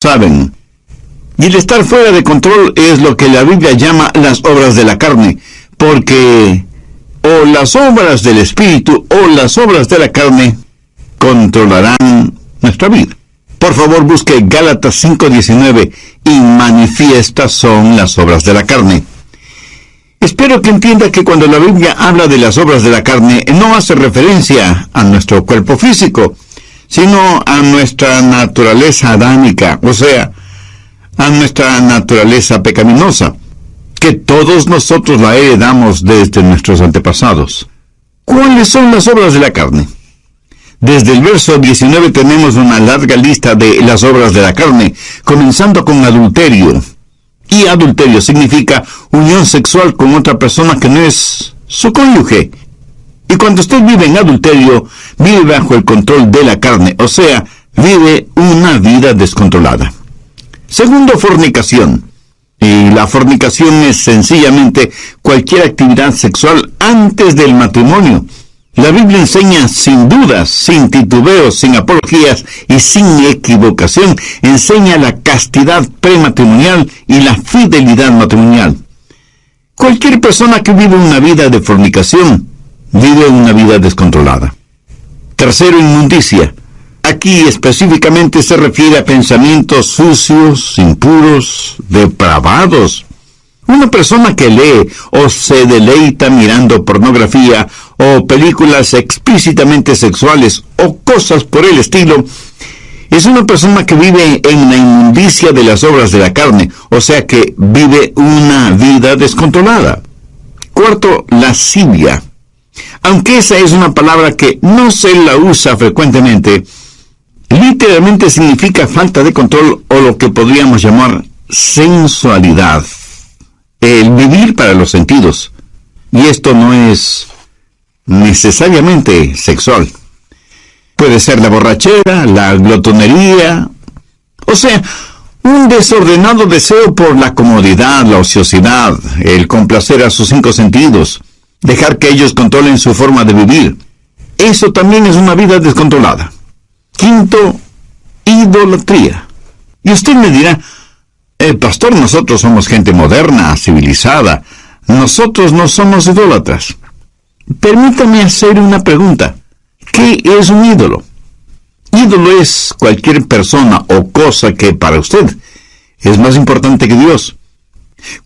saben. Y el estar fuera de control es lo que la Biblia llama las obras de la carne, porque o las obras del Espíritu o las obras de la carne controlarán nuestra vida. Por favor, busque Gálatas 5:19, y manifiestas son las obras de la carne. Espero que entienda que cuando la Biblia habla de las obras de la carne, no hace referencia a nuestro cuerpo físico, sino a nuestra naturaleza adámica, o sea, a nuestra naturaleza pecaminosa, que todos nosotros la heredamos desde nuestros antepasados. ¿Cuáles son las obras de la carne? Desde el verso 19 tenemos una larga lista de las obras de la carne, comenzando con adulterio. Y adulterio significa unión sexual con otra persona que no es su cónyuge. Y cuando usted vive en adulterio, vive bajo el control de la carne, o sea, vive una vida descontrolada. Segundo, fornicación. Y la fornicación es sencillamente cualquier actividad sexual antes del matrimonio. La Biblia enseña sin dudas, sin titubeos, sin apologías y sin equivocación, enseña la castidad prematrimonial y la fidelidad matrimonial. Cualquier persona que vive una vida de fornicación, vive una vida descontrolada. Tercero, inmundicia. Aquí específicamente se refiere a pensamientos sucios, impuros, depravados. Una persona que lee o se deleita mirando pornografía o películas explícitamente sexuales o cosas por el estilo, es una persona que vive en la inmundicia de las obras de la carne, o sea que vive una vida descontrolada. Cuarto, lascivia. Aunque esa es una palabra que no se la usa frecuentemente, literalmente significa falta de control o lo que podríamos llamar sensualidad. El vivir para los sentidos. Y esto no es necesariamente sexual. Puede ser la borrachera, la glotonería, o sea, un desordenado deseo por la comodidad, la ociosidad, el complacer a sus 5 sentidos, dejar que ellos controlen su forma de vivir. Eso también es una vida descontrolada. Quinto, idolatría. Y usted me dirá, pastor, nosotros somos gente moderna, civilizada. Nosotros no somos idólatras. Permítame hacer una pregunta. ¿Qué es un ídolo? Ídolo es cualquier persona o cosa que para usted es más importante que Dios.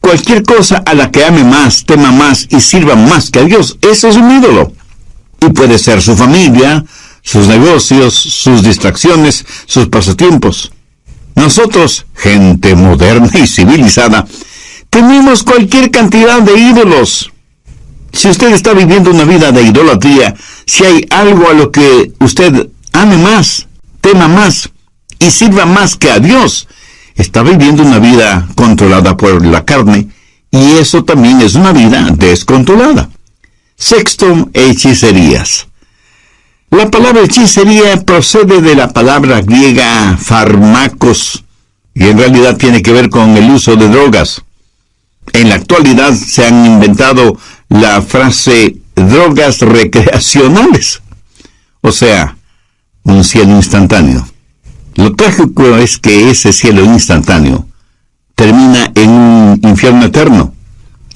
Cualquier cosa a la que ame más, tema más y sirva más que a Dios, ese es un ídolo. Y puede ser su familia, sus negocios, sus distracciones, sus pasatiempos. Nosotros, gente moderna y civilizada, tenemos cualquier cantidad de ídolos. Si usted está viviendo una vida de idolatría, si hay algo a lo que usted ame más, tema más y sirva más que a Dios, está viviendo una vida controlada por la carne, y eso también es una vida descontrolada. Sexto, hechicerías. La palabra hechicería procede de la palabra griega fármacos, y en realidad tiene que ver con el uso de drogas. En la actualidad se han inventado la frase drogas recreacionales, o sea, un cielo instantáneo. Lo trágico es que ese cielo instantáneo termina en un infierno eterno.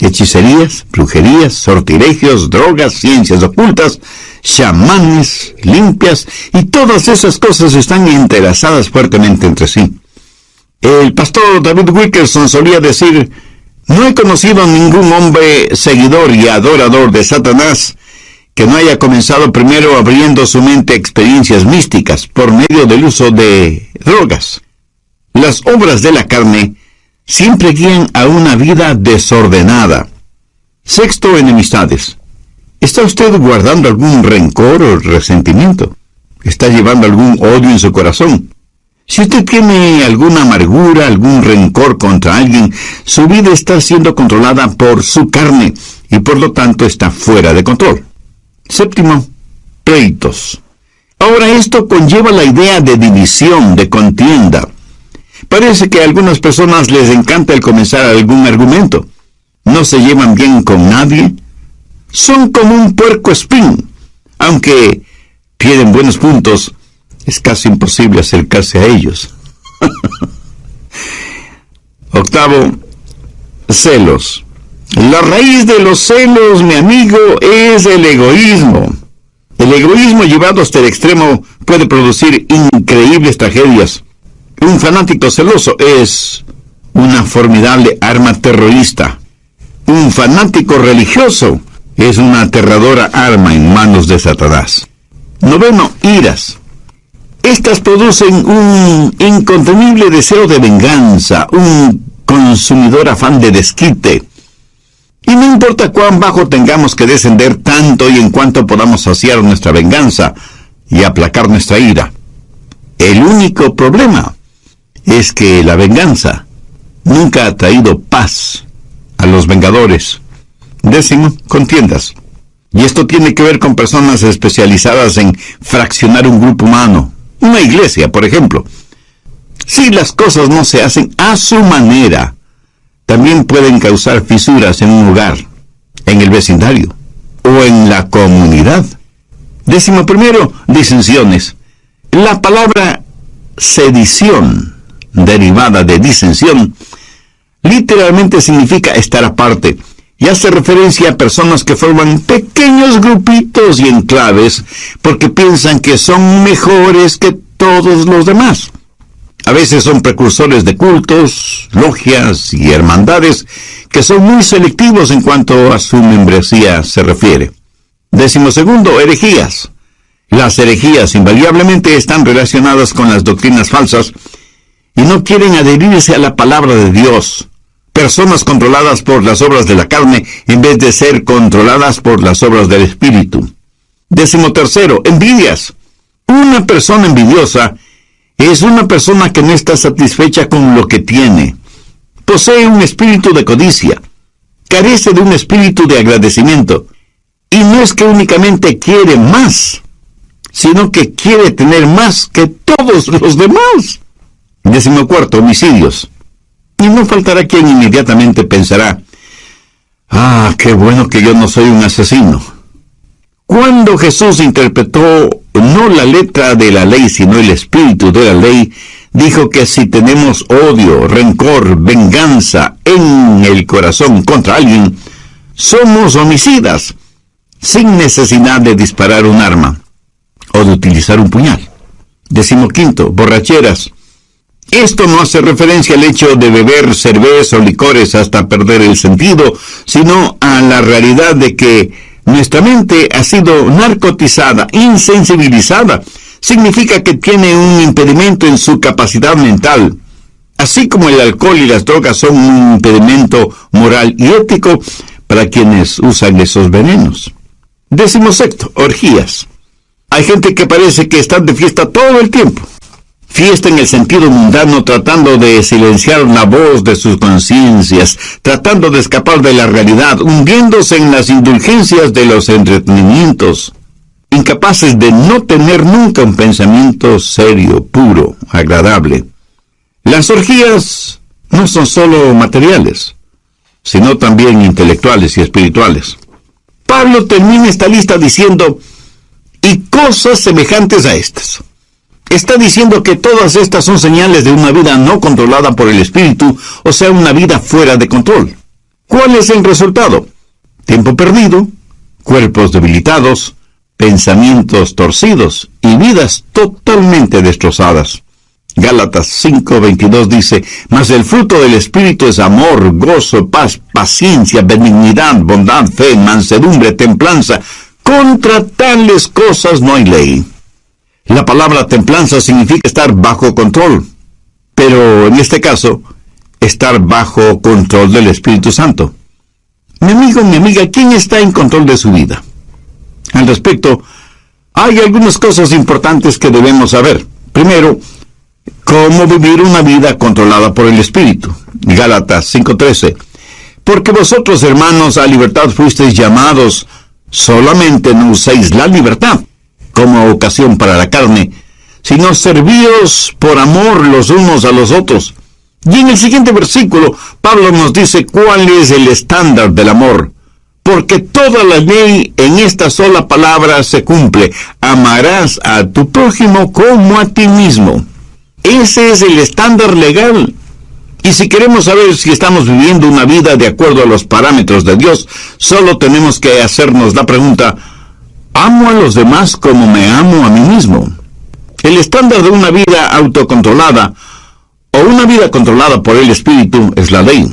Hechicerías, brujerías, sortilegios, drogas, ciencias ocultas, chamanes, limpias, y todas esas cosas están entrelazadas fuertemente entre sí. El pastor David Wilkerson solía decir: no he conocido a ningún hombre seguidor y adorador de Satanás que no haya comenzado primero abriendo su mente a experiencias místicas por medio del uso de drogas. Las obras de la carne siempre guían a una vida desordenada. Sexto, enemistades. ¿Está usted guardando algún rencor o resentimiento? ¿Está llevando algún odio en su corazón? Si usted tiene alguna amargura, algún rencor contra alguien, su vida está siendo controlada por su carne y por lo tanto está fuera de control. Séptimo, pleitos. Ahora esto conlleva la idea de división, de contienda. Parece que a algunas personas les encanta el comenzar algún argumento. No se llevan bien con nadie. Son como un puercoespín. Aunque tienen buenos puntos, es casi imposible acercarse a ellos. octavo, celos. La raíz de los celos, mi amigo, es el egoísmo. El egoísmo llevado hasta el extremo puede producir increíbles tragedias. Un fanático celoso es una formidable arma terrorista. Un fanático religioso es una aterradora arma en manos de Satanás. Noveno, iras. Estas producen un incontenible deseo de venganza, un consumidor afán de desquite. Y no importa cuán bajo tengamos que descender tanto y en cuanto podamos saciar nuestra venganza y aplacar nuestra ira. El único problema es que la venganza nunca ha traído paz a los vengadores. Décimo, contiendas. Y esto tiene que ver con personas especializadas en fraccionar un grupo humano. Una iglesia, por ejemplo. Si las cosas no se hacen a su manera, también pueden causar fisuras en un hogar, en el vecindario o en la comunidad. Décimo primero, disensiones. La palabra sedición, derivada de disensión, literalmente significa estar aparte y hace referencia a personas que forman pequeños grupitos y enclaves porque piensan que son mejores que todos los demás. A veces son precursores de cultos, logias y hermandades que son muy selectivos en cuanto a su membresía se refiere. Décimo segundo, herejías. Las herejías invariablemente están relacionadas con las doctrinas falsas y no quieren adherirse a la palabra de Dios. Personas controladas por las obras de la carne en vez de ser controladas por las obras del Espíritu. Décimo tercero, envidias. Una persona envidiosa es una persona que no está satisfecha con lo que tiene. Posee un espíritu de codicia. Carece de un espíritu de agradecimiento. Y no es que únicamente quiere más, sino que quiere tener más que todos los demás. Décimo cuarto, homicidios. Y no faltará quien inmediatamente pensará, qué bueno que yo no soy un asesino. Cuando Jesús interpretó no la letra de la ley, sino el espíritu de la ley, dijo que si tenemos odio, rencor, venganza en el corazón contra alguien, somos homicidas, sin necesidad de disparar un arma o de utilizar un puñal. Décimo quinto, borracheras. Esto no hace referencia al hecho de beber cerveza o licores hasta perder el sentido, sino a la realidad de que nuestra mente ha sido narcotizada, insensibilizada. Significa que tiene un impedimento en su capacidad mental. Así como el alcohol y las drogas son un impedimento moral y ético para quienes usan esos venenos. Décimo sexto, orgías. Hay gente que parece que están de fiesta todo el tiempo. Fiesta en el sentido mundano, tratando de silenciar la voz de sus conciencias, tratando de escapar de la realidad, hundiéndose en las indulgencias de los entretenimientos, incapaces de no tener nunca un pensamiento serio, puro, agradable. Las orgías no son solo materiales, sino también intelectuales y espirituales. Pablo termina esta lista diciendo, y cosas semejantes a estas. Está diciendo que todas estas son señales de una vida no controlada por el Espíritu, o sea, una vida fuera de control. ¿Cuál es el resultado? Tiempo perdido, cuerpos debilitados, pensamientos torcidos y vidas totalmente destrozadas. Gálatas 5:22 dice, mas el fruto del Espíritu es amor, gozo, paz, paciencia, benignidad, bondad, fe, mansedumbre, templanza. Contra tales cosas no hay ley. La palabra templanza significa estar bajo control, pero en este caso, estar bajo control del Espíritu Santo. Mi amigo, mi amiga, ¿quién está en control de su vida? Al respecto, hay algunas cosas importantes que debemos saber. Primero, cómo vivir una vida controlada por el Espíritu. Gálatas 5:13. Porque vosotros, hermanos, a libertad fuisteis llamados, solamente no uséis la libertad como ocasión para la carne, sino servíos por amor los unos a los otros. Y en el siguiente versículo, Pablo nos dice cuál es el estándar del amor. Porque toda la ley en esta sola palabra se cumple. Amarás a tu prójimo como a ti mismo. Ese es el estándar legal. Y si queremos saber si estamos viviendo una vida de acuerdo a los parámetros de Dios, solo tenemos que hacernos la pregunta: ¿amo a los demás como me amo a mí mismo? El estándar de una vida autocontrolada o una vida controlada por el Espíritu es la ley.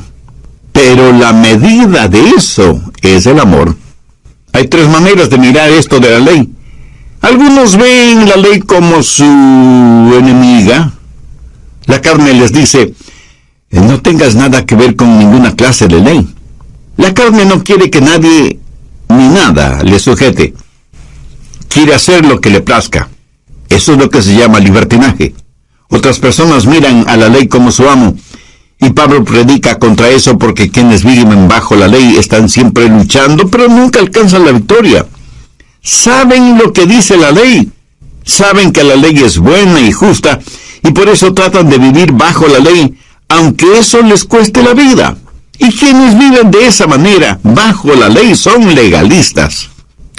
Pero la medida de eso es el amor. Hay tres maneras de mirar esto de la ley. Algunos ven la ley como su enemiga. La carne les dice: no tengas nada que ver con ninguna clase de ley. La carne no quiere que nadie ni nada le sujete. Quiere hacer lo que le plazca. Eso es lo que se llama libertinaje. Otras personas miran a la ley como su amo. Y Pablo predica contra eso, porque quienes viven bajo la ley están siempre luchando, pero nunca alcanzan la victoria. Saben lo que dice la ley. Saben que la ley es buena y justa, y por eso tratan de vivir bajo la ley, aunque eso les cueste la vida. Y quienes viven de esa manera, bajo la ley, son legalistas.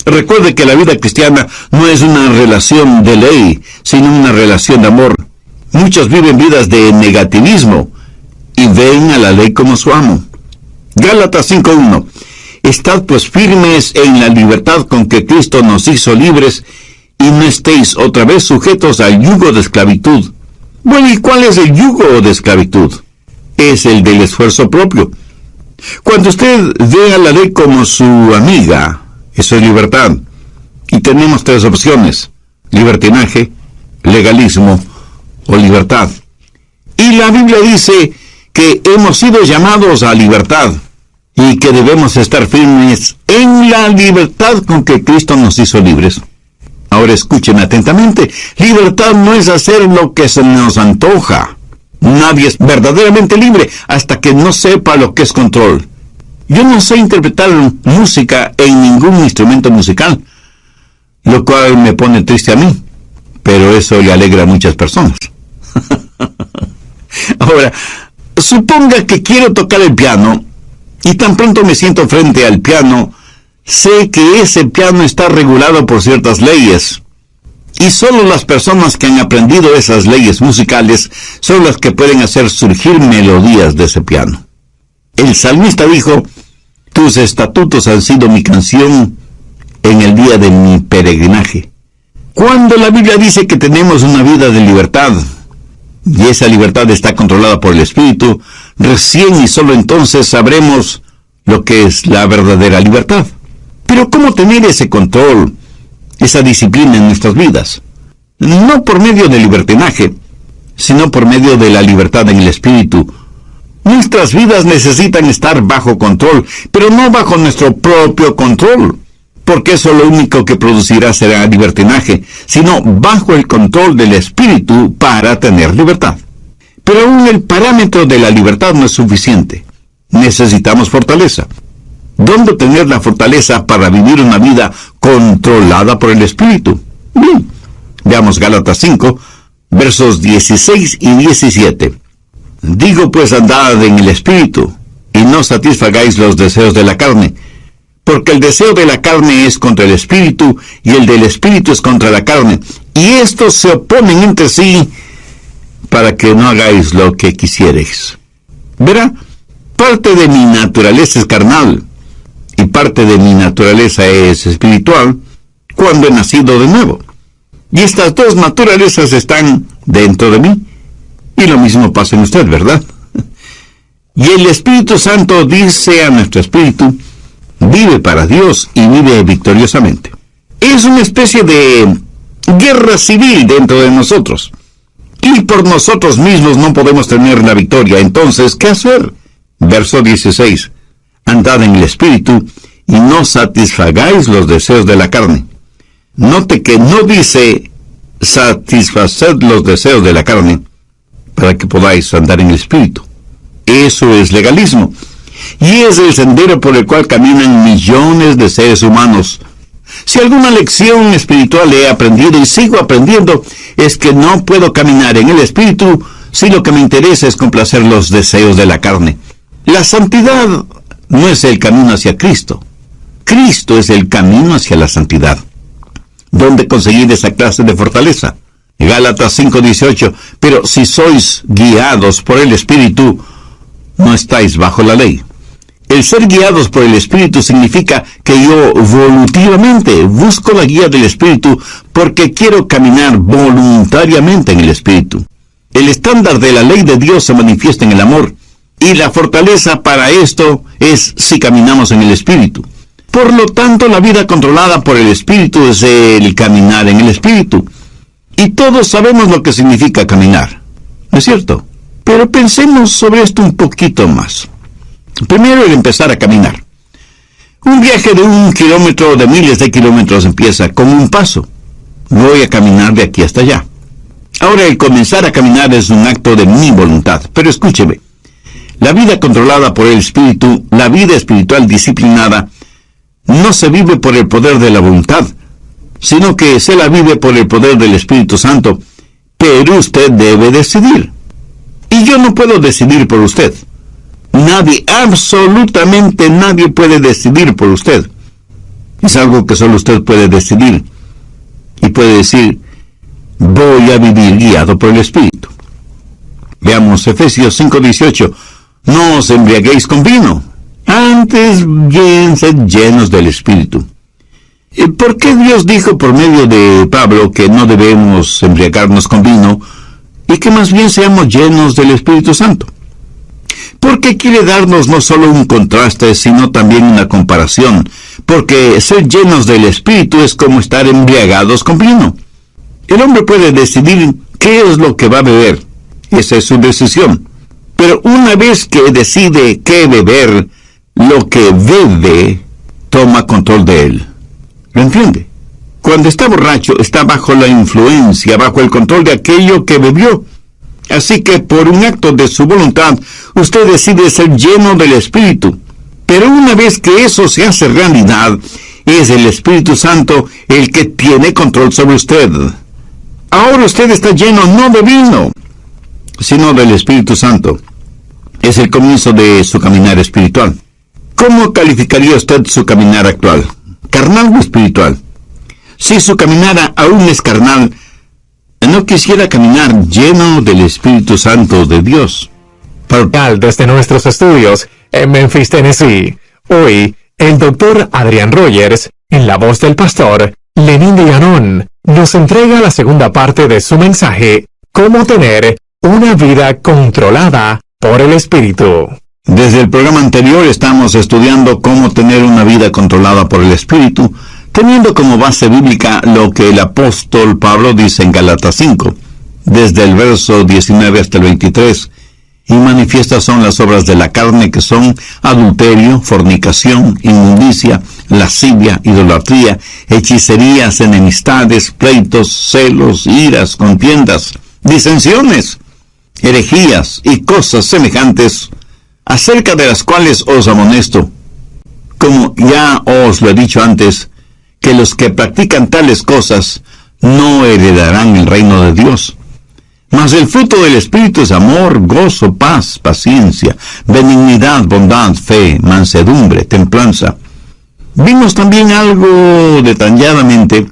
Recuerde que la vida cristiana no es una relación de ley, sino una relación de amor. Muchos viven vidas de negativismo y ven a la ley como su amo. Gálatas 5:1. Estad pues firmes en la libertad con que Cristo nos hizo libres, y no estéis otra vez sujetos al yugo de esclavitud. Bueno, ¿y cuál es el yugo de esclavitud? Es el del esfuerzo propio. Cuando usted ve a la ley como su amiga, eso es libertad. Y tenemos tres opciones: libertinaje, legalismo o libertad. Y la Biblia dice que hemos sido llamados a libertad y que debemos estar firmes en la libertad con que Cristo nos hizo libres. Ahora escuchen atentamente: libertad no es hacer lo que se nos antoja. Nadie es verdaderamente libre hasta que no sepa lo que es control. Yo no sé interpretar música en ningún instrumento musical, lo cual me pone triste a mí, pero eso le alegra a muchas personas. Ahora, suponga que quiero tocar el piano, y tan pronto me siento frente al piano, sé que ese piano está regulado por ciertas leyes, y solo las personas que han aprendido esas leyes musicales son las que pueden hacer surgir melodías de ese piano. El salmista dijo: tus estatutos han sido mi canción en el día de mi peregrinaje. Cuando la Biblia dice que tenemos una vida de libertad, y esa libertad está controlada por el Espíritu, recién y solo entonces sabremos lo que es la verdadera libertad. Pero ¿cómo tener ese control, esa disciplina en nuestras vidas? No por medio del libertinaje, sino por medio de la libertad en el Espíritu. Nuestras vidas necesitan estar bajo control, pero no bajo nuestro propio control, porque eso lo único que producirá será libertinaje, sino bajo el control del Espíritu para tener libertad. Pero aún el parámetro de la libertad no es suficiente. Necesitamos fortaleza. ¿Dónde tener la fortaleza para vivir una vida controlada por el Espíritu? Bien, veamos Gálatas 5, versos 16 y 17. Digo pues, andad en el Espíritu, y no satisfagáis los deseos de la carne, porque el deseo de la carne es contra el Espíritu, y el del Espíritu es contra la carne, y estos se oponen entre sí, para que no hagáis lo que quisierais. Verá, parte de mi naturaleza es carnal, y parte de mi naturaleza es espiritual, cuando he nacido de nuevo. Y estas dos naturalezas están dentro de mí. Y lo mismo pasa en usted, ¿verdad? Y el Espíritu Santo dice a nuestro espíritu: vive para Dios y vive victoriosamente. Es una especie de guerra civil dentro de nosotros. Y por nosotros mismos no podemos tener la victoria. Entonces, ¿qué hacer? Verso 16. Andad en el Espíritu y no satisfagáis los deseos de la carne. Note que no dice satisfaced los deseos de la carne, para que podáis andar en el Espíritu. Eso es legalismo. Y es el sendero por el cual caminan millones de seres humanos. Si alguna lección espiritual he aprendido y sigo aprendiendo, es que no puedo caminar en el Espíritu si lo que me interesa es complacer los deseos de la carne. La santidad no es el camino hacia Cristo. Cristo es el camino hacia la santidad. ¿Dónde conseguir esa clase de fortaleza? Gálatas 5:18. Pero si sois guiados por el Espíritu, no estáis bajo la ley. El ser guiados por el Espíritu significa que yo voluntariamente busco la guía del Espíritu porque quiero caminar voluntariamente en el Espíritu. El estándar de la ley de Dios se manifiesta en el amor, y la fortaleza para esto es si caminamos en el Espíritu. Por lo tanto, la vida controlada por el Espíritu es el caminar en el Espíritu. Y todos sabemos lo que significa caminar, ¿no es cierto? Pero pensemos sobre esto un poquito más. Primero, el empezar a caminar. Un viaje de 1 kilómetro o de miles de kilómetros empieza con un paso. Voy a caminar de aquí hasta allá. Ahora, el comenzar a caminar es un acto de mi voluntad. Pero escúcheme, la vida controlada por el Espíritu, la vida espiritual disciplinada, no se vive por el poder de la voluntad, sino que se la vive por el poder del Espíritu Santo. Pero usted debe decidir. Y yo no puedo decidir por usted. Nadie, absolutamente nadie puede decidir por usted. Es algo que solo usted puede decidir. Y puede decir, voy a vivir guiado por el Espíritu. Veamos Efesios 5:18. No os embriaguéis con vino, antes bien sed llenos del Espíritu. ¿Por qué Dios dijo por medio de Pablo que no debemos embriagarnos con vino y que más bien seamos llenos del Espíritu Santo? Porque quiere darnos no solo un contraste, sino también una comparación, porque ser llenos del Espíritu es como estar embriagados con vino. El hombre puede decidir qué es lo que va a beber, esa es su decisión. Pero una vez que decide qué beber, lo que bebe toma control de él. ¿Lo entiende? Cuando está borracho, está bajo la influencia, bajo el control de aquello que bebió. Así que por un acto de su voluntad, usted decide ser lleno del Espíritu. Pero una vez que eso se hace realidad, es el Espíritu Santo el que tiene control sobre usted. Ahora usted está lleno no de vino, sino del Espíritu Santo. Es el comienzo de su caminar espiritual. ¿Cómo calificaría usted su caminar actual? ¿Carnal o espiritual? Si su caminar aún es carnal, no quisiera caminar lleno del Espíritu Santo de Dios. Desde nuestros estudios en Memphis, Tennessee, hoy el Dr. Adrian Rogers, en la voz del pastor Lenín de Llanón, nos entrega la segunda parte de su mensaje, Cómo tener una vida controlada por el Espíritu. Desde el programa anterior estamos estudiando cómo tener una vida controlada por el Espíritu, teniendo como base bíblica lo que el apóstol Pablo dice en Gálatas 5, desde el verso 19 hasta el 23, y manifiestas son las obras de la carne, que son adulterio, fornicación, inmundicia, lascivia, idolatría, hechicerías, enemistades, pleitos, celos, iras, contiendas, disensiones, herejías y cosas semejantes, acerca de las cuales os amonesto, como ya os lo he dicho antes, que los que practican tales cosas no heredarán el reino de Dios. Mas el fruto del Espíritu es amor, gozo, paz, paciencia, benignidad, bondad, fe, mansedumbre, templanza. Vimos también algo detalladamente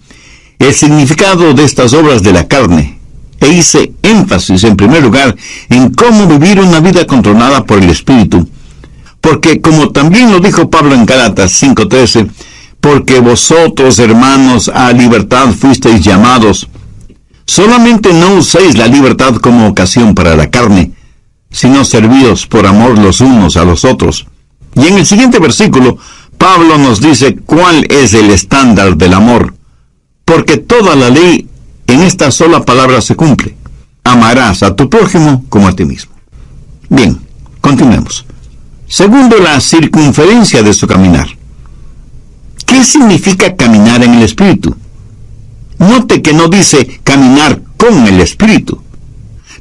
el significado de estas obras de la carne, e hice énfasis en primer lugar en cómo vivir una vida controlada por el Espíritu, porque como también lo dijo Pablo en Gálatas 5:13, porque vosotros, hermanos, a libertad fuisteis llamados, solamente no uséis la libertad como ocasión para la carne, sino servíos por amor los unos a los otros. Y en el siguiente versículo, Pablo nos dice cuál es el estándar del amor, porque toda la ley en esta sola palabra se cumple: amarás a tu prójimo como a ti mismo. Bien, continuemos. Segundo, la circunferencia de su caminar. ¿Qué significa caminar en el Espíritu? Note que no dice caminar con el Espíritu.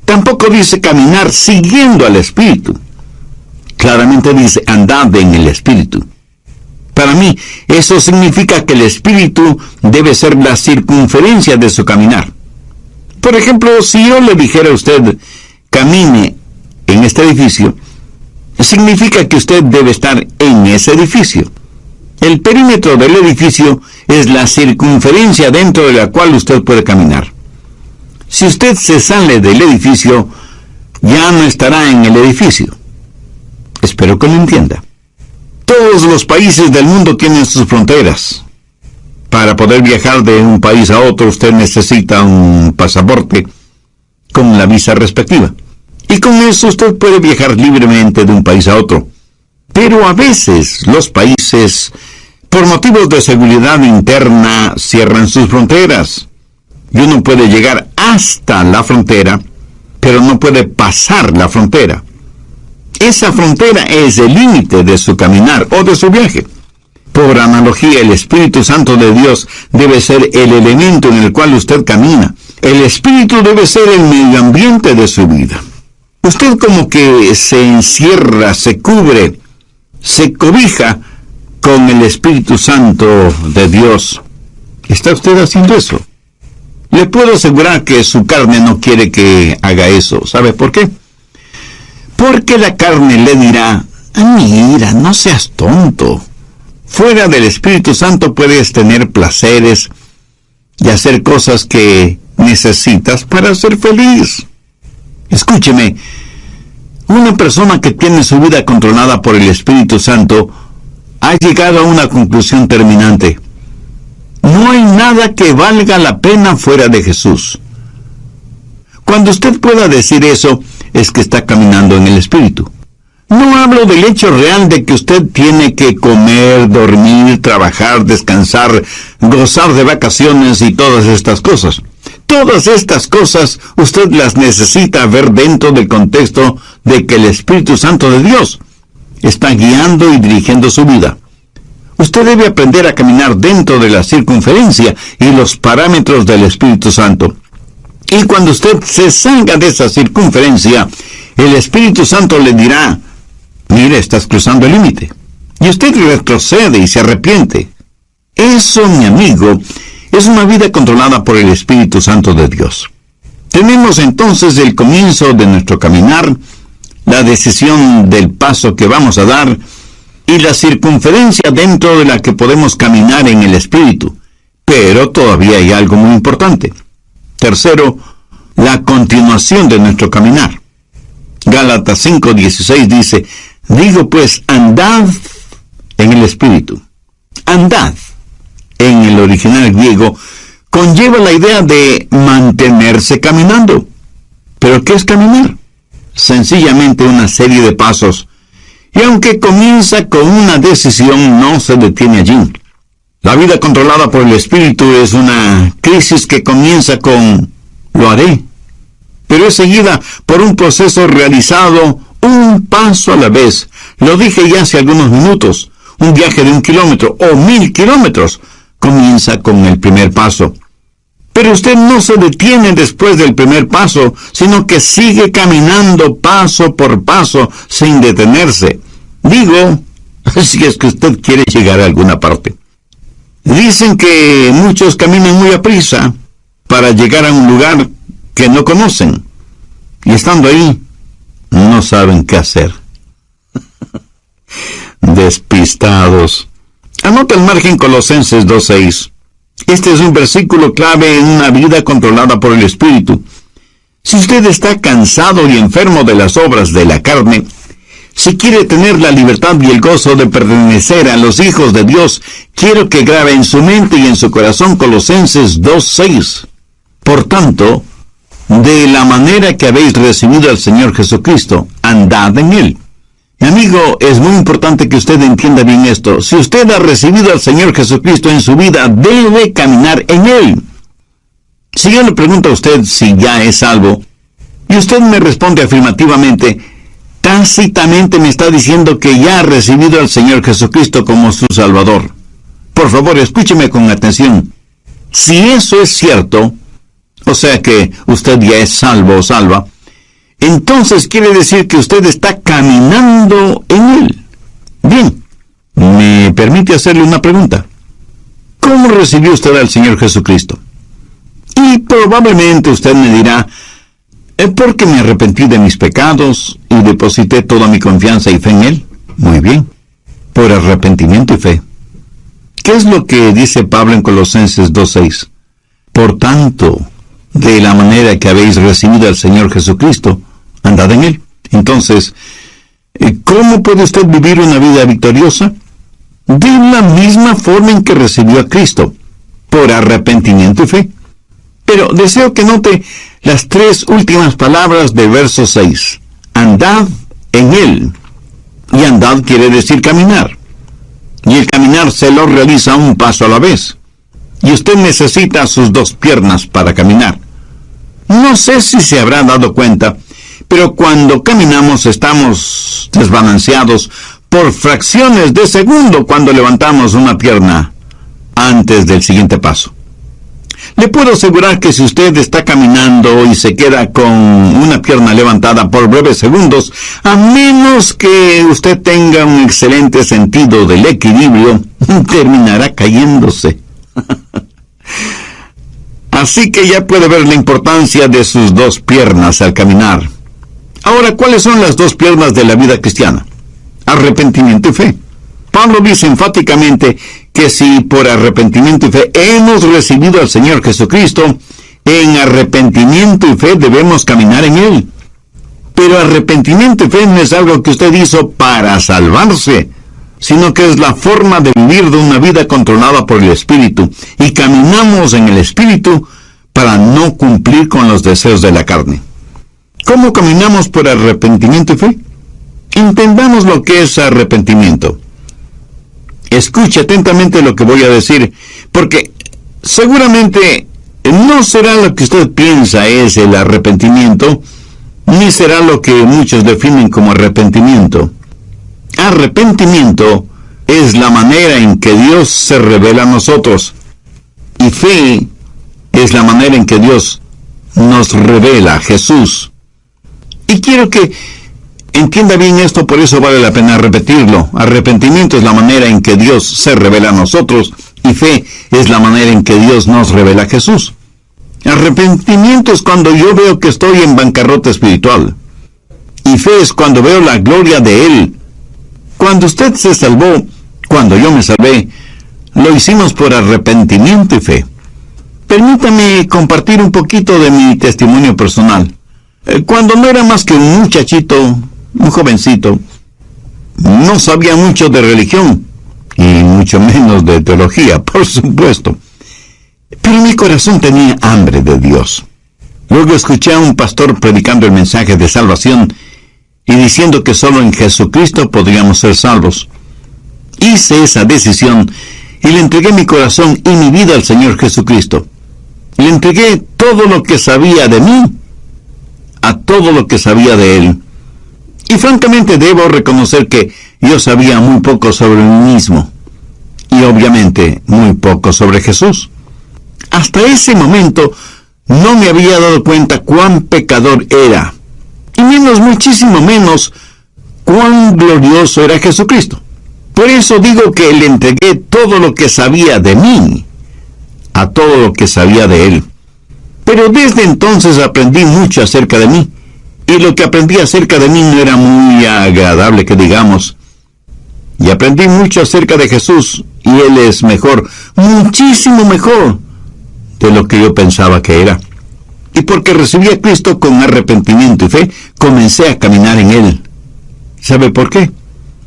Tampoco dice caminar siguiendo al Espíritu. Claramente dice andad en el Espíritu. Para mí, eso significa que el Espíritu debe ser la circunferencia de su caminar. Por ejemplo, si yo le dijera a usted, camine en este edificio, significa que usted debe estar en ese edificio. El perímetro del edificio es la circunferencia dentro de la cual usted puede caminar. Si usted se sale del edificio, ya no estará en el edificio. Espero que lo entienda. Todos los países del mundo tienen sus fronteras. Para poder viajar de un país a otro, usted necesita un pasaporte con la visa respectiva. Y con eso usted puede viajar libremente de un país a otro. Pero a veces los países, por motivos de seguridad interna, cierran sus fronteras. Y uno puede llegar hasta la frontera, pero no puede pasar la frontera. Esa frontera es el límite de su caminar o de su viaje. Por analogía, el Espíritu Santo de Dios debe ser el elemento en el cual usted camina. El Espíritu debe ser el medio ambiente de su vida. Usted como que se encierra, se cubre, se cobija con el Espíritu Santo de Dios. ¿Está usted haciendo eso? Le puedo asegurar que su carne no quiere que haga eso. ¿Sabe por qué? Porque la carne le dirá, mira, no seas tonto. Fuera del Espíritu Santo puedes tener placeres y hacer cosas que necesitas para ser feliz. Escúcheme, una persona que tiene su vida controlada por el Espíritu Santo ha llegado a una conclusión terminante. No hay nada que valga la pena fuera de Jesús. Cuando usted pueda decir eso, es que está caminando en el Espíritu. No hablo del hecho real de que usted tiene que comer, dormir, trabajar, descansar, gozar de vacaciones y todas estas cosas. Todas estas cosas usted las necesita ver dentro del contexto de que el Espíritu Santo de Dios está guiando y dirigiendo su vida. Usted debe aprender a caminar dentro de la circunferencia y los parámetros del Espíritu Santo. Y cuando usted se salga de esa circunferencia, el Espíritu Santo le dirá, mire, estás cruzando el límite. Y usted retrocede y se arrepiente. Eso, mi amigo, es una vida controlada por el Espíritu Santo de Dios. Tenemos entonces el comienzo de nuestro caminar, la decisión del paso que vamos a dar, y la circunferencia dentro de la que podemos caminar en el Espíritu. Pero todavía hay algo muy importante. Tercero, la continuación de nuestro caminar. Gálatas 5:16 dice, digo pues, andad en el Espíritu. Andad, en el original griego, conlleva la idea de mantenerse caminando. ¿Pero qué es caminar? Sencillamente una serie de pasos. Y aunque comienza con una decisión, no se detiene allí. La vida controlada por el Espíritu es una crisis que comienza con lo haré, pero es seguida por un proceso realizado un paso a la vez. Lo dije ya hace algunos minutos. Un viaje de 1 kilómetro o 1000 kilómetros comienza con el primer paso. Pero usted no se detiene después del primer paso, sino que sigue caminando paso por paso sin detenerse. Digo, si es que usted quiere llegar a alguna parte. Dicen que muchos caminan muy aprisa para llegar a un lugar que no conocen. Y estando ahí, no saben qué hacer. Despistados. Anota al margen Colosenses 2:6. Este es un versículo clave en una vida controlada por el Espíritu. Si usted está cansado y enfermo de las obras de la carne, si quiere tener la libertad y el gozo de pertenecer a los hijos de Dios, quiero que grabe en su mente y en su corazón Colosenses 2:6. Por tanto, de la manera que habéis recibido al Señor Jesucristo, andad en Él. Mi amigo, es muy importante que usted entienda bien esto. Si usted ha recibido al Señor Jesucristo en su vida, debe caminar en Él. Si yo le pregunto a usted si ya es salvo, y usted me responde afirmativamente, tácitamente me está diciendo que ya ha recibido al Señor Jesucristo como su Salvador. Por favor, escúcheme con atención. Si eso es cierto, o sea que usted ya es salvo o salva, entonces quiere decir que usted está caminando en Él. Bien, ¿me permite hacerle una pregunta? ¿Cómo recibió usted al Señor Jesucristo? Y probablemente usted me dirá, porque me arrepentí de mis pecados y deposité toda mi confianza y fe en Él. Muy bien, por arrepentimiento y fe. ¿Qué es lo que dice Pablo en Colosenses 2:6? Por tanto, de la manera que habéis recibido al Señor Jesucristo, andad en Él. Entonces, ¿Cómo puede usted vivir una vida victoriosa? De la misma forma en que recibió a Cristo, por arrepentimiento y fe. Pero deseo que note las 3 últimas palabras del verso 6. Andad en Él. Y andad quiere decir caminar. Y el caminar se lo realiza un paso a la vez. Y usted necesita sus 2 piernas para caminar. No sé si se habrá dado cuenta, pero cuando caminamos estamos desbalanceados por fracciones de segundo cuando levantamos una pierna antes del siguiente paso. Le puedo asegurar que si usted está caminando y se queda con una pierna levantada por breves segundos, a menos que usted tenga un excelente sentido del equilibrio, terminará cayéndose. Así que ya puede ver la importancia de sus 2 piernas al caminar. Ahora, ¿cuáles son las 2 piernas de la vida cristiana? Arrepentimiento y fe. Pablo dice enfáticamente que si por arrepentimiento y fe hemos recibido al Señor Jesucristo, en arrepentimiento y fe debemos caminar en Él. Pero arrepentimiento y fe no es algo que usted hizo para salvarse, sino que es la forma de vivir de una vida controlada por el Espíritu, y caminamos en el Espíritu para no cumplir con los deseos de la carne. ¿Cómo caminamos por arrepentimiento y fe? Entendamos lo que es arrepentimiento. Escuche atentamente lo que voy a decir, porque seguramente no será lo que usted piensa es el arrepentimiento, ni será lo que muchos definen como arrepentimiento. Arrepentimiento es la manera en que Dios se revela a nosotros, y fe es la manera en que Dios nos revela a Jesús. Y quiero que entienda bien esto, por eso vale la pena repetirlo. Arrepentimiento es la manera en que Dios se revela a nosotros, y fe es la manera en que Dios nos revela a Jesús. Arrepentimiento es cuando yo veo que estoy en bancarrota espiritual, y fe es cuando veo la gloria de Él. Cuando usted se salvó, cuando yo me salvé, lo hicimos por arrepentimiento y fe. Permítame compartir un poquito de mi testimonio personal. Cuando no era más que un muchachito, un jovencito, no sabía mucho de religión, y mucho menos de teología, por supuesto. Pero mi corazón tenía hambre de Dios. Luego escuché a un pastor predicando el mensaje de salvación y diciendo que solo en Jesucristo podríamos ser salvos. Hice esa decisión y le entregué mi corazón y mi vida al Señor Jesucristo. Le entregué todo lo que sabía de mí a todo lo que sabía de Él. Y francamente debo reconocer que yo sabía muy poco sobre mí mismo, y obviamente muy poco sobre Jesús. Hasta ese momento no me había dado cuenta cuán pecador era, y muchísimo menos cuán glorioso era Jesucristo. Por eso digo que le entregué todo lo que sabía de mí a todo lo que sabía de Él. Pero desde entonces aprendí mucho acerca de mí, y lo que aprendí acerca de mí no era muy agradable que digamos. Y aprendí mucho acerca de Jesús, y Él es mejor, muchísimo mejor de lo que yo pensaba que era. Y porque recibí a Cristo con arrepentimiento y fe, comencé a caminar en Él. ¿Sabe por qué?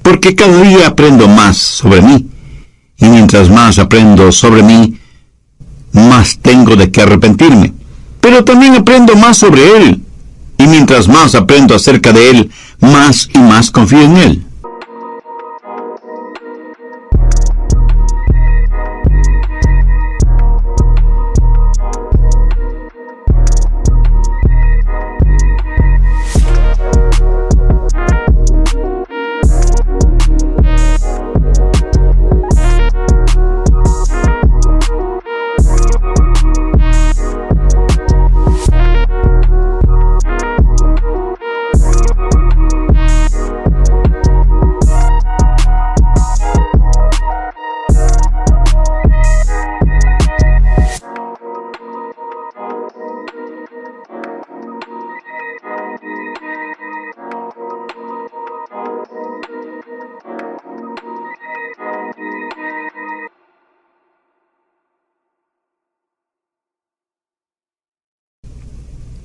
Porque cada día aprendo más sobre mí, y mientras más aprendo sobre mí, más tengo de qué arrepentirme. Pero también aprendo más sobre Él, y mientras más aprendo acerca de Él, más y más confío en Él.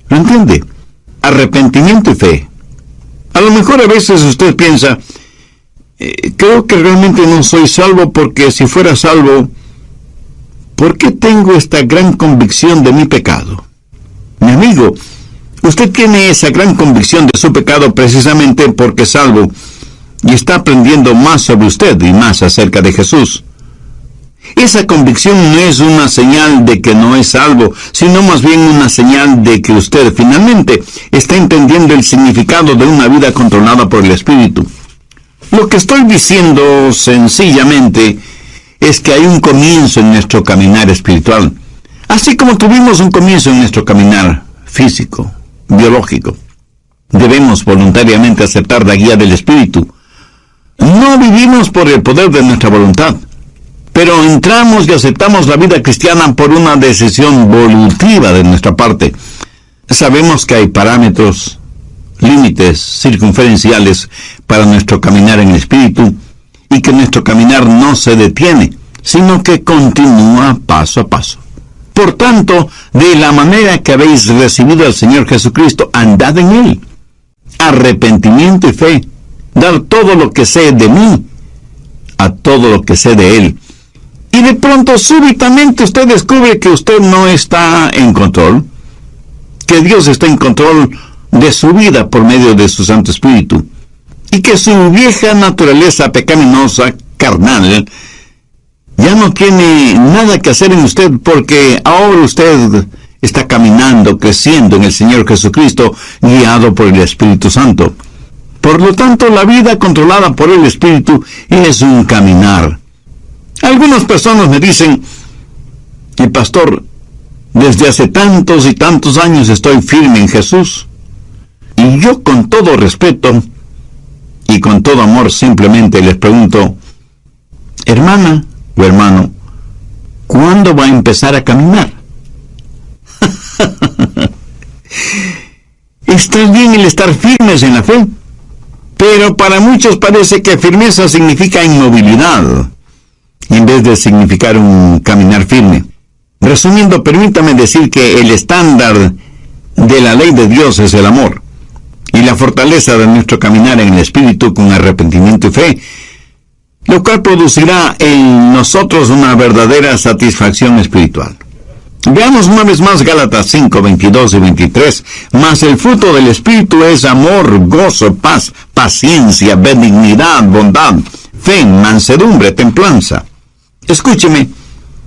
¿Lo entiende? Arrepentimiento y fe. A lo mejor a veces usted piensa, creo que realmente no soy salvo, porque si fuera salvo, ¿por qué tengo esta gran convicción de mi pecado? Mi amigo, usted tiene esa gran convicción de su pecado precisamente porque es salvo y está aprendiendo más sobre usted y más acerca de Jesús. Esa convicción no es una señal de que no es salvo, sino más bien una señal de que usted finalmente está entendiendo el significado de una vida controlada por el Espíritu. Lo que estoy diciendo sencillamente es que hay un comienzo en nuestro caminar espiritual, así como tuvimos un comienzo en nuestro caminar físico, biológico. Debemos voluntariamente aceptar la guía del Espíritu. No vivimos por el poder de nuestra voluntad, pero entramos y aceptamos la vida cristiana por una decisión volutiva de nuestra parte. Sabemos que hay parámetros, límites circunferenciales para nuestro caminar en el Espíritu, y que nuestro caminar no se detiene, sino que continúa paso a paso. Por tanto, de la manera que habéis recibido al Señor Jesucristo, andad en Él. Arrepentimiento y fe. Dar todo lo que sé de mí a todo lo que sé de Él. Y de pronto, súbitamente, usted descubre que usted no está en control, que Dios está en control de su vida por medio de su Santo Espíritu, y que su vieja naturaleza pecaminosa, carnal, ya no tiene nada que hacer en usted, porque ahora usted está caminando, creciendo en el Señor Jesucristo, guiado por el Espíritu Santo. Por lo tanto, la vida controlada por el Espíritu es un caminar. Algunas personas me dicen, pastor, desde hace tantos y tantos años estoy firme en Jesús. Y yo, con todo respeto y con todo amor, simplemente les pregunto, hermana o hermano, ¿cuándo va a empezar a caminar? Está bien el estar firmes en la fe, pero para muchos parece que firmeza significa inmovilidad, en vez de significar un caminar firme. Resumiendo, permítame decir que el estándar de la ley de Dios es el amor, y la fortaleza de nuestro caminar en el Espíritu con arrepentimiento y fe, lo cual producirá en nosotros una verdadera satisfacción espiritual. Veamos una vez más Gálatas 5, 22 y 23. Mas el fruto del Espíritu es amor, gozo, paz, paciencia, benignidad, bondad, fe, mansedumbre, templanza. Escúcheme,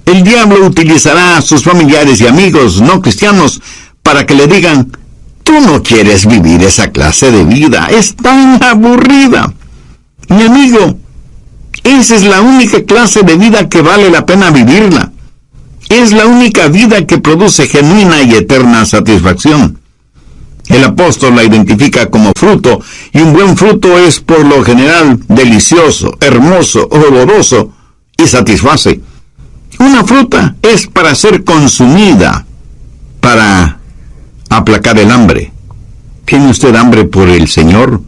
el diablo utilizará a sus familiares y amigos no cristianos para que le digan, tú no quieres vivir esa clase de vida, es tan aburrida. Mi amigo, esa es la única clase de vida que vale la pena vivirla. Es la única vida que produce genuina y eterna satisfacción. El apóstol la identifica como fruto, y un buen fruto es por lo general delicioso, hermoso, oloroso y satisface. Una fruta es para ser consumida, para aplacar el hambre. ¿Tiene usted hambre por el Señor,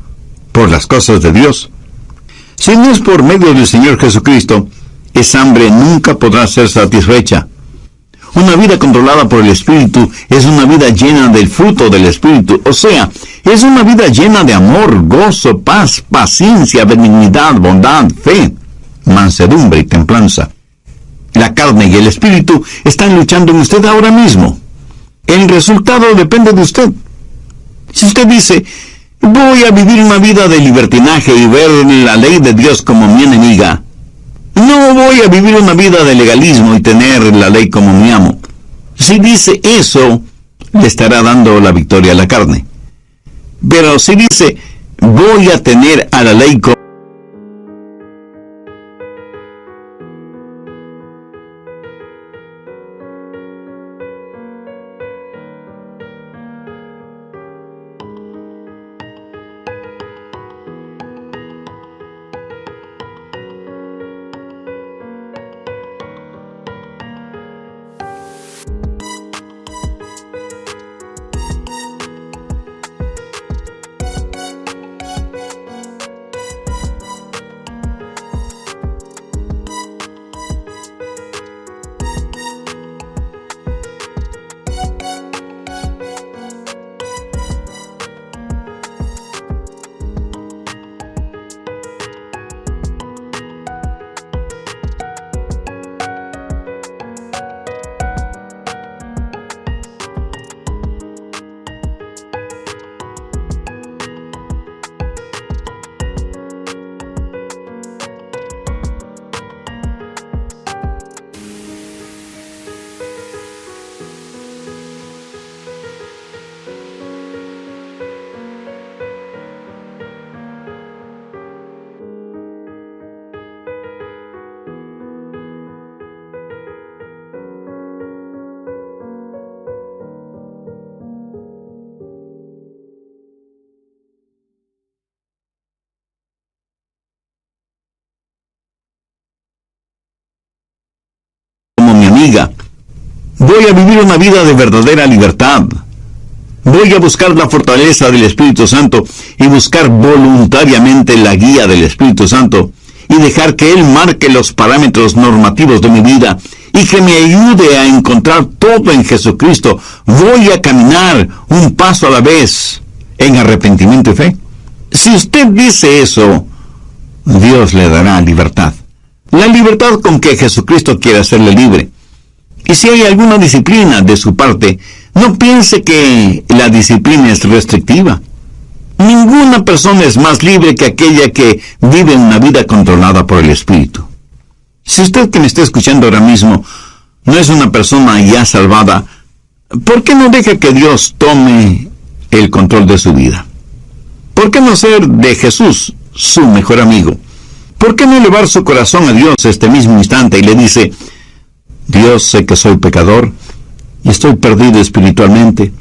por las cosas de Dios? Si no es por medio del Señor Jesucristo, esa hambre nunca podrá ser satisfecha. Una vida controlada por el Espíritu es una vida llena del fruto del Espíritu, o sea, es una vida llena de amor, gozo, paz, paciencia, benignidad, bondad, fe, mansedumbre y templanza. La carne y el Espíritu están luchando en usted ahora mismo. El resultado depende de usted. Si usted dice, voy a vivir una vida de libertinaje y ver la ley de Dios como mi enemiga, no voy a vivir una vida de legalismo y tener la ley como mi amo. Si dice eso, le estará dando la victoria a la carne. Pero si dice, voy a tener a la ley como amiga. Voy a vivir una vida de verdadera libertad. Voy a buscar la fortaleza del Espíritu Santo y buscar voluntariamente la guía del Espíritu Santo y dejar que Él marque los parámetros normativos de mi vida y que me ayude a encontrar todo en Jesucristo. Voy a caminar un paso a la vez en arrepentimiento y fe. Si usted dice eso, Dios le dará libertad. La libertad con que Jesucristo quiere hacerle libre. Y si hay alguna disciplina de su parte, no piense que la disciplina es restrictiva. Ninguna persona es más libre que aquella que vive una vida controlada por el Espíritu. Si usted que me está escuchando ahora mismo no es una persona ya salvada, ¿por qué no deja que Dios tome el control de su vida? ¿Por qué no ser de Jesús su mejor amigo? ¿Por qué no elevar su corazón a Dios este mismo instante y le dice: Dios, sé que soy pecador y estoy perdido espiritualmente.